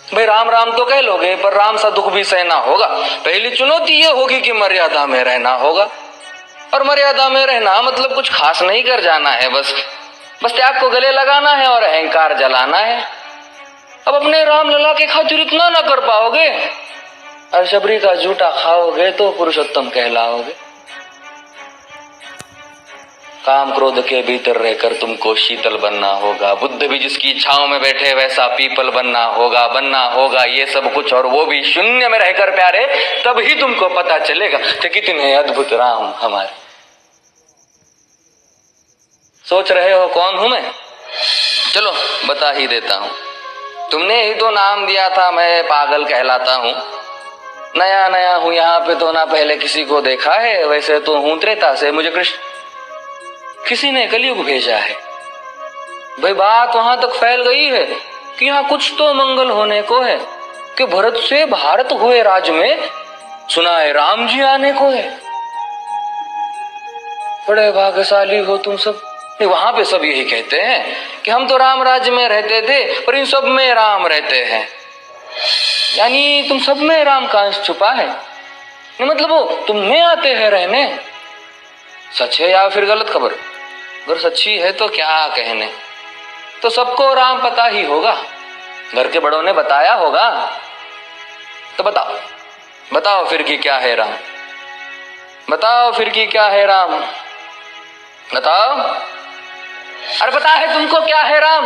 भाई राम राम तो कह लोगे, पर राम सा दुख भी सहना होगा। पहली चुनौती ये होगी कि मर्यादा में रहना होगा। और मर्यादा में रहना मतलब कुछ खास नहीं कर जाना है, बस त्याग को गले लगाना है और अहंकार जलाना है। अब अपने राम लला के खातिर इतना ना कर पाओगे और शबरी का जूठा खाओगे तो पुरुषोत्तम कहलाओगे। काम क्रोध के भीतर रहकर तुमको शीतल बनना होगा। बुद्ध भी जिसकी इच्छाओं में बैठे वैसा पीपल बनना होगा ये सब कुछ, और वो भी शून्य में रहकर प्यारे। तब ही तुमको पता चलेगा कि कितने अद्भुत राम हमारे। सोच रहे हो कौन हूं मैं? चलो बता ही देता हूं। तुमने ही तो नाम दिया था मैं पागल कहलाता हूं। नया नया हूं यहाँ पे तो ना पहले किसी को देखा है। वैसे तो हूं त्रेता से, मुझे कृष्ण किसी ने कलयुग भेजा है। भाई बात वहां तक फैल गई है कि यहाँ कुछ तो मंगल होने को है कि भरत से भारत हुए राज में सुना है राम जी आने को है। बड़े भाग्यशाली हो तुम सब। वहां पे सब यही कहते हैं कि हम तो राम राज्य में रहते थे पर इन सब में राम रहते हैं। यानी तुम सब में राम का अंश छुपा है। मतलब वो तुम में आते हैं रहने। सच है या फिर गलत खबर? अगर सच्ची है तो क्या कहने, तो सबको राम पता ही होगा। घर के बड़ों ने बताया होगा। तो बताओ फिर कि क्या है राम? बताओ फिर कि क्या है राम? बताओ। अरे पता है तुमको क्या है राम?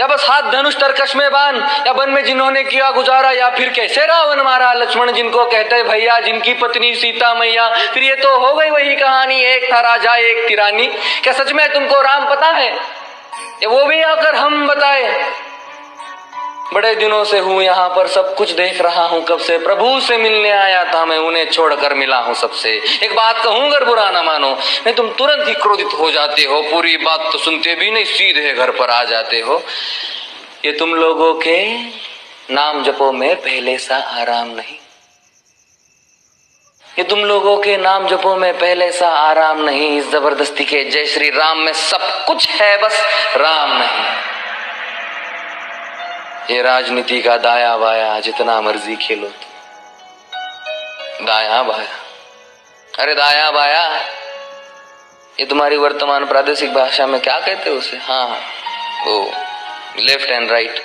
या बस हाथ धनुष तरकश में बांध, या वन में जिन्होंने किया गुजारा, या फिर कैसे रावण मारा लक्ष्मण जिनको कहते भैया, जिनकी पत्नी सीता मैया। फिर ये तो हो गई वही कहानी, एक था राजा एक थी रानी। क्या सच में तुमको राम पता है? ये वो भी आकर हम बताए। बड़े दिनों से हूं यहाँ पर, सब कुछ देख रहा हूं कब से। प्रभु से मिलने आया था मैं, उन्हें छोड़कर मिला हूं सबसे। एक बात कहूं अगर बुरा ना मानो, नहीं तुम तुरंत ही क्रोधित हो जाते हो। पूरी बात तो सुनते भी नहीं, सीधे घर पर आ जाते हो। ये तुम लोगों के नाम जपो में पहले सा आराम नहीं। ये तुम लोगों के नाम जपो में पहले सा आराम नहीं। इस जबरदस्ती के जय श्री राम में सब कुछ है, बस राम नहीं। ये राजनीति का दाया बाया जितना मर्जी खेलो तुम। दाया बाया, अरे दाया बाया ये तुम्हारी वर्तमान प्रादेशिक भाषा में क्या कहते हो उसे? हाँ वो लेफ्ट एंड राइट।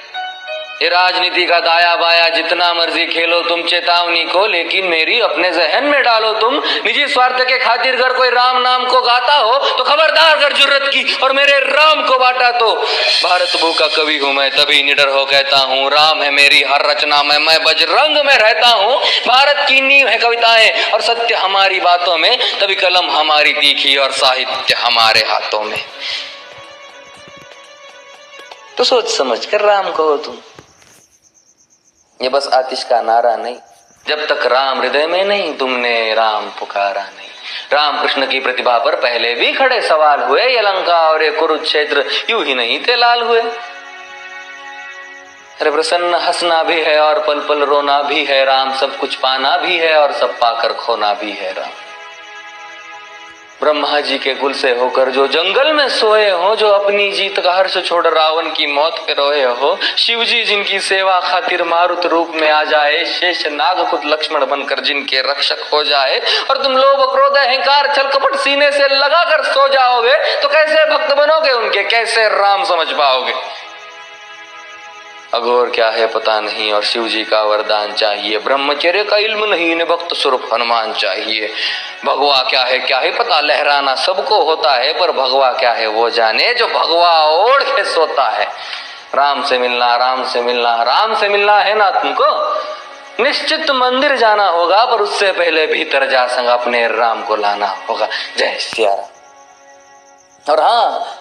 ये राजनीति का दाया बाया जितना मर्जी खेलो तुम चेतावनी को, लेकिन मेरी अपने जहन में डालो तुम। निजी स्वार्थ के खातिर अगर कोई राम नाम को गाता हो तो खबरदार अगर जुर्रत की और मेरे राम को बांटा तो। भारत भू का कवि हूं मैं, तभी निडर हो कहता हूं राम है मेरी हर रचना में। मैं बजरंग में रहता हूं, भारत की नींव है कविताएं और सत्य हमारी बातों में। तभी कलम हमारी तीखी और साहित्य हमारे हाथों में। तो सोच समझ कर राम कहो तुम। ये बस आतिश का नारा नहीं, जब तक राम हृदय में नहीं तुमने राम पुकारा नहीं। राम कृष्ण की प्रतिभा पर पहले भी खड़े सवाल हुए। ये लंका और ये कुरुक्षेत्र यूं ही नहीं थे लाल हुए। अरे प्रसन्न हंसना भी है और पल पल रोना भी है राम। सब कुछ पाना भी है और सब पाकर खोना भी है राम। ब्रह्मा जी के कुल से होकर जो जंगल में सोए हो, जो अपनी जीत का हर्ष छोड़ रावण की मौत पे रोए हो। शिव जी जिनकी सेवा खातिर मारुत रूप में आ जाए। शेष नाग खुद लक्ष्मण बनकर जिनके रक्षक हो जाए। और तुम लोभ क्रोध अहंकार छल कपट सीने से लगा कर सो जाओगे तो कैसे भक्त बनोगे उनके, कैसे राम समझ पाओगे? अघोर क्या है पता नहीं और शिव जी का वरदान चाहिए। ब्रह्मचर्य का इल्म नहीं, इन्हें भक्त स्वरूप हनुमान चाहिए। भगवा क्या है पता लहराना सबको होता है, पर भगवा क्या है वो जाने जो भगवा ओढ़ के सोता है। राम से मिलना, राम से मिलना, राम से मिलना है ना तुमको? निश्चित मंदिर जाना होगा, पर उससे पहले भीतर जा संग अपने राम को लाना होगा। जय सिया राम। और हाँ,